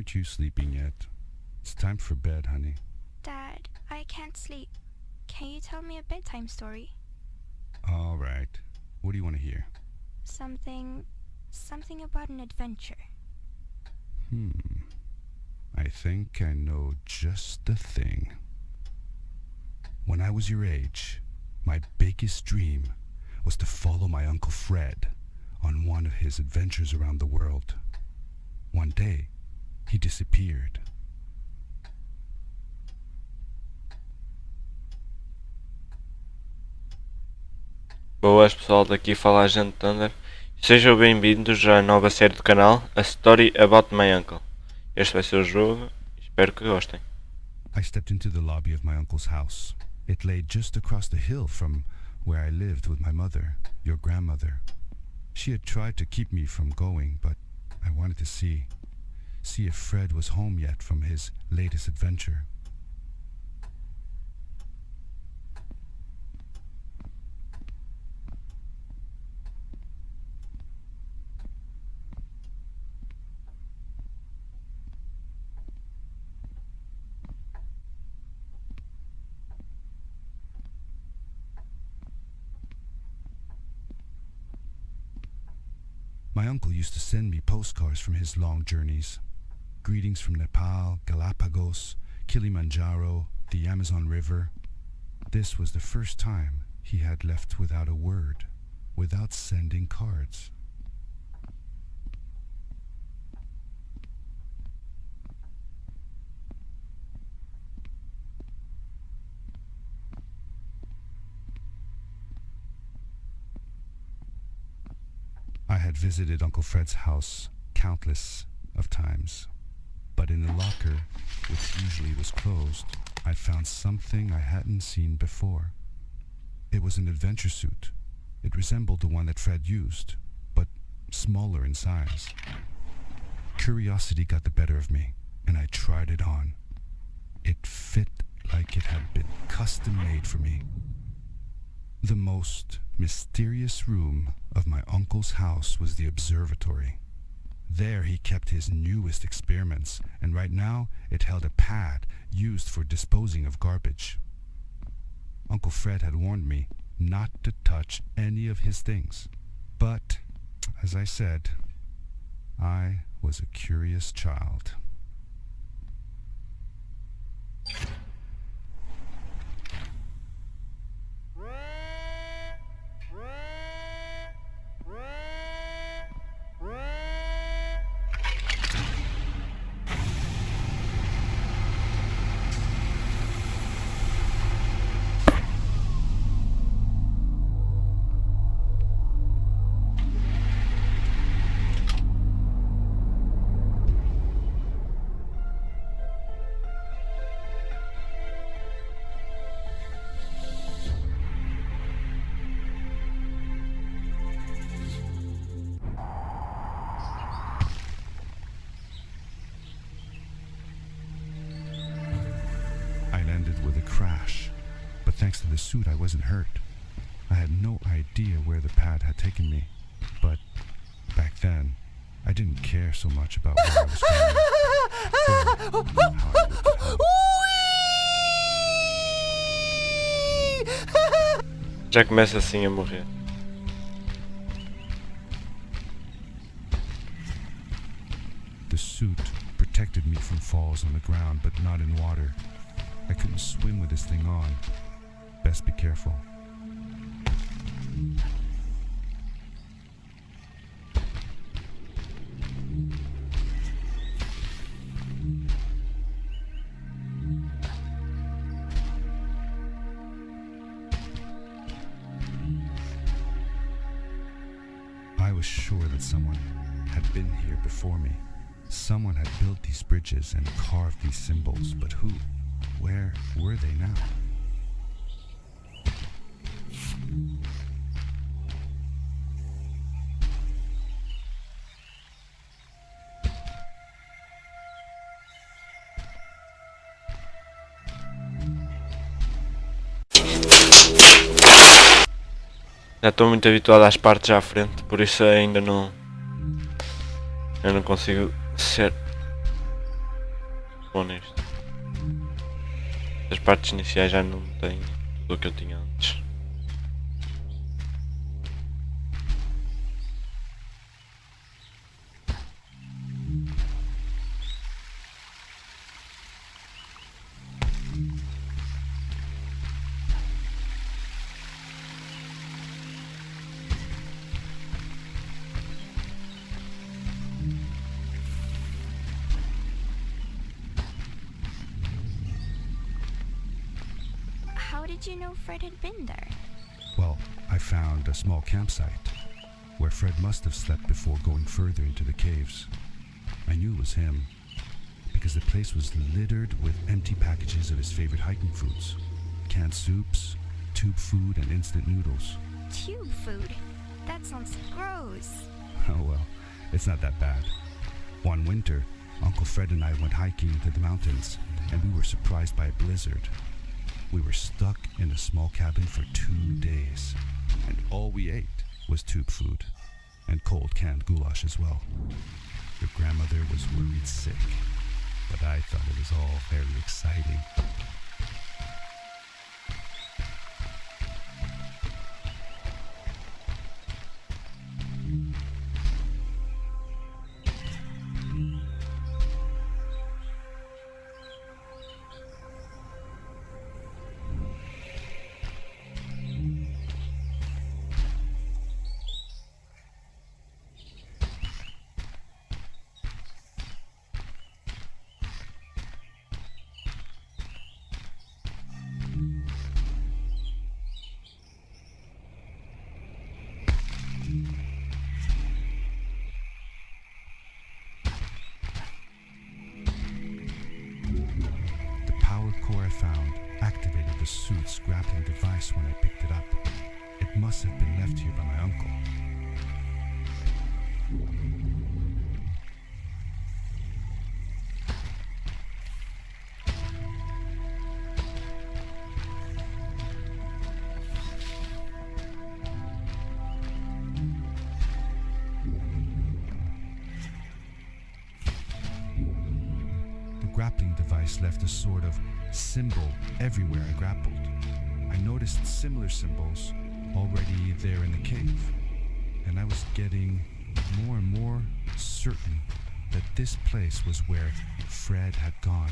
Aren't you sleeping yet? It's time for bed, honey. Dad, I can't sleep. Can you tell me a bedtime story? All right. What do you want to hear? Something about an adventure. I think I know just the thing. When I was your age, my biggest dream was to follow my Uncle Fred on one of his adventures around the world. One day, he disappeared. Boas pessoal, daqui fala a gente Thunder. Sejam bem-vindos à nova série do canal, A Story About My Uncle. Este vai ser o jogo, espero que gostem. I stepped into the lobby of my uncle's house. It lay just across the hill from where I lived with my mother, your grandmother. She had tried to keep me from going, but I wanted to see if Fred was home yet from his latest adventure. My uncle used to send me postcards from his long journeys. Greetings from Nepal, Galapagos, Kilimanjaro, the Amazon River. This was the first time he had left without a word, without sending cards. I had visited Uncle Fred's house countless of times, but in the locker, which usually was closed, I found something I hadn't seen before. It was an adventure suit. It resembled the one that Fred used, but smaller in size. Curiosity got the better of me, and I tried it on. It fit like it had been custom made for me. The most mysterious room of my uncle's house was the observatory. There he kept his newest experiments, and right now it held a pad used for disposing of garbage. Uncle Fred had warned me not to touch any of his things. But, as I said, I was a curious child. With a crash, but thanks to the suit I wasn't hurt. I had no idea where the pad had taken me, but back then I didn't care so much about where I was going or how I looked at home. Já começa assim a morrer. The suit protected me from falls on the ground, but not in water. I couldn't swim with this thing on. Best be careful. I was sure that someone had been here before me. Someone had built these bridges and carved these symbols, but who? Where were they now? Já estou muito habituado às partes à frente, por isso ainda não... Eu não consigo ser bom nisto. As partes iniciais já não têm tudo o que eu tinha antes. How did you know Fred had been there? Well, I found a small campsite where Fred must have slept before going further into the caves. I knew it was him because the place was littered with empty packages of his favorite hiking foods. Canned soups, tube food, and instant noodles. Tube food? That sounds gross. Oh well, it's not that bad. One winter, Uncle Fred and I went hiking into the mountains, and we were surprised by a blizzard. We were stuck in a small cabin for 2 days, and all we ate was tube food, and cold canned goulash as well. Your grandmother was worried sick, but I thought it was all very exciting. The power core I found activated the suit's grappling device when I picked it up. It must have been left here by my uncle. The grappling device left a sort of symbol everywhere I grappled. I noticed similar symbols already there in the cave, and I was getting more and more certain that this place was where Fred had gone.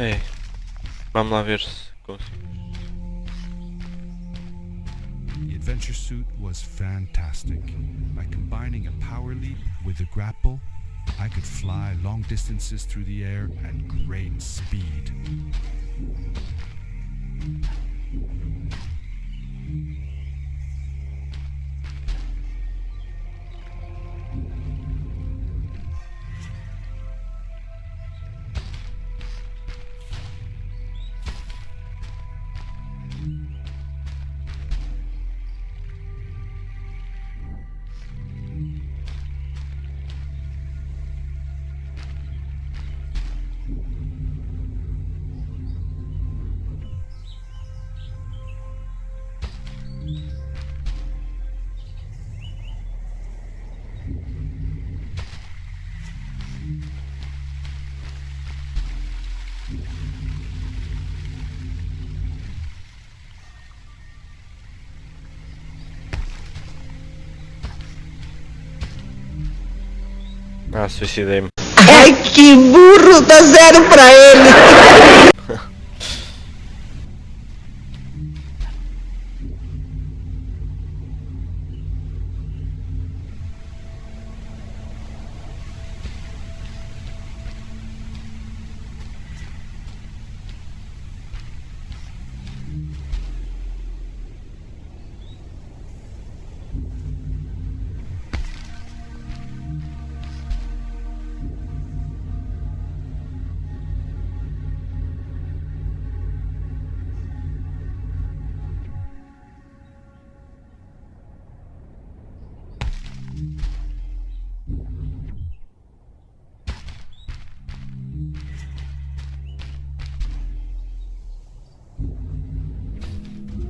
É, vamos lá ver se consigo. The adventure suit was fantastic. By combining a power leap with a grapple, I could fly long distances through the air at great speed. Ah, suicidei-me. Ai, que burro, dá 0 pra ele.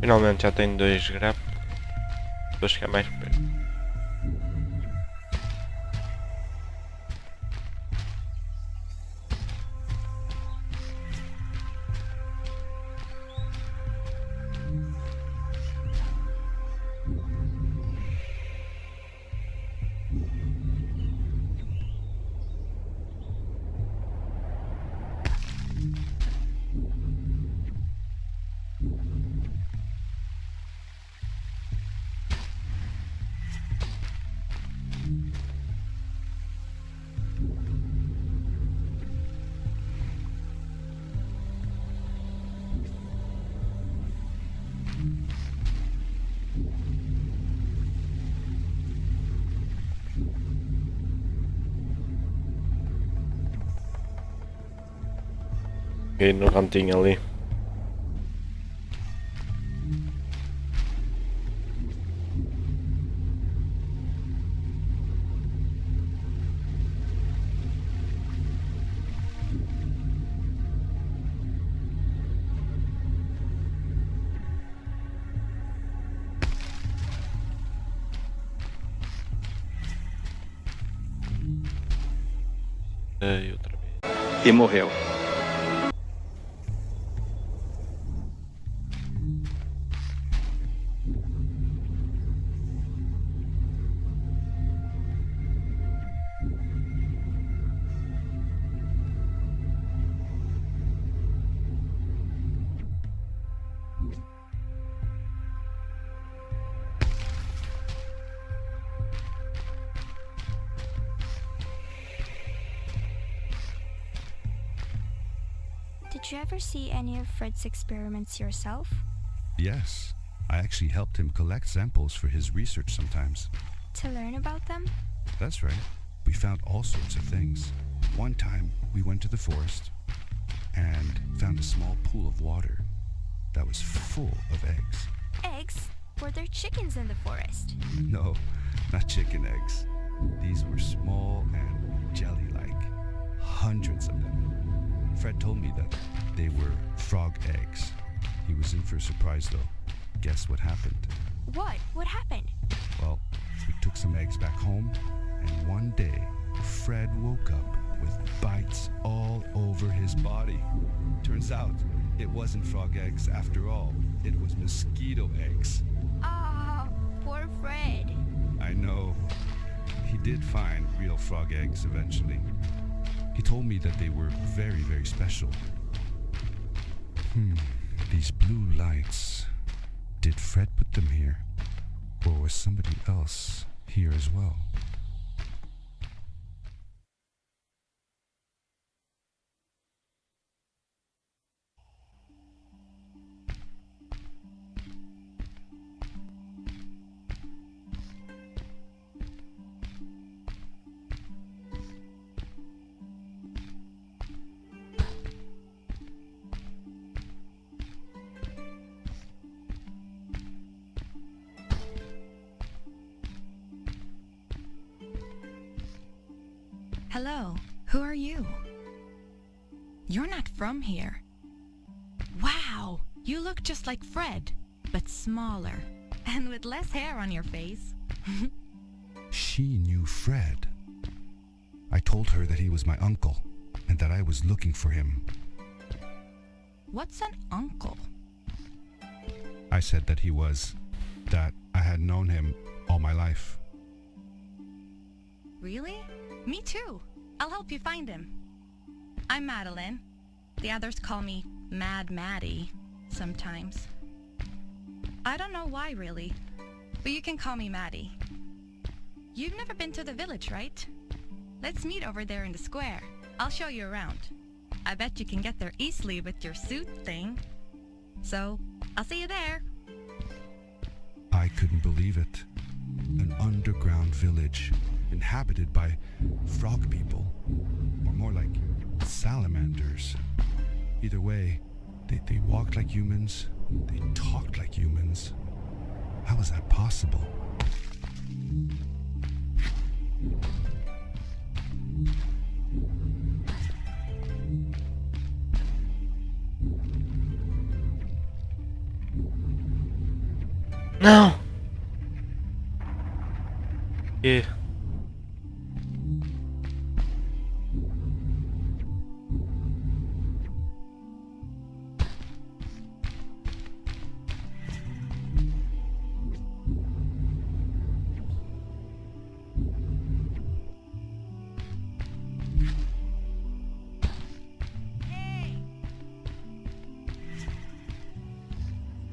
Finalmente já tenho 2 grapos. Vou chegar mais perto. E no cantinho ali. E outra vez. E morreu. Did you ever see any of Fred's experiments yourself? Yes, I actually helped him collect samples for his research sometimes. To learn about them? That's right. We found all sorts of things. One time, we went to the forest and found a small pool of water that was full of eggs. Eggs? Were there chickens in the forest? No, not chicken eggs. These were small and jelly-like. Hundreds of them. Fred told me that they were frog eggs. He was in for a surprise though. Guess what happened? What? What happened? Well, we took some eggs back home, and one day, Fred woke up with bites all over his body. Turns out, it wasn't frog eggs after all. It was mosquito eggs. Ah, poor Fred. I know. He did find real frog eggs eventually. He told me that they were very, very special. These blue lights. Did Fred put them here? Or was somebody else here as well? Hello, who are you? You're not from here. Wow, you look just like Fred, but smaller, and with less hair on your face. She knew Fred. I told her that he was my uncle, and that I was looking for him. What's an uncle? I said that that I had known him all my life. Really? Me too. I'll help you find him. I'm Madeline. The others call me Mad Maddie sometimes. I don't know why really, but you can call me Maddie. You've never been to the village, right? Let's meet over there in the square. I'll show you around. I bet you can get there easily with your suit thing. So, I'll see you there. I couldn't believe it. An underground village inhabited by frog people, or more like salamanders. Either way, they walked like humans, they talked like humans. How is that possible? Não! E...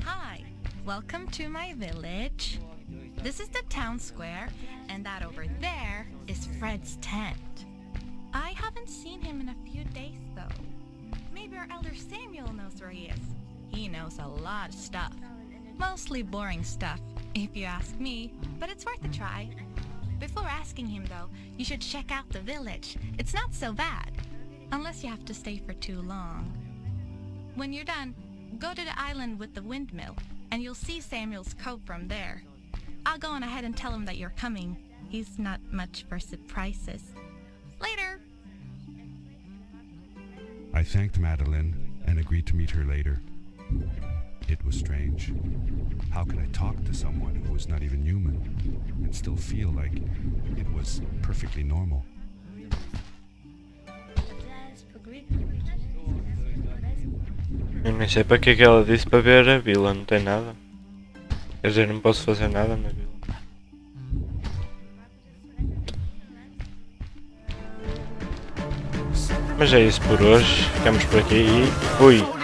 Hi, welcome to my village. This is the town square, and that over there is Fred's tent. I haven't seen him in a few days, though. Maybe our elder Samuel knows where he is. He knows a lot of stuff. Mostly boring stuff, if you ask me, but it's worth a try. Before asking him, though, you should check out the village. It's not so bad, unless you have to stay for too long. When you're done, go to the island with the windmill, and you'll see Samuel's coat from there. I'll go on ahead and tell him that you're coming. He's not much for surprises. Later! I thanked Madeline and agreed to meet her later. It was strange. How could I talk to someone who was not even human and still feel like it was perfectly normal? Eu nem sei para que é que ela disse para ver a vila, não tem nada. Quer dizer, não posso fazer nada na vila. Mas é isso por hoje, ficamos por aqui e fui!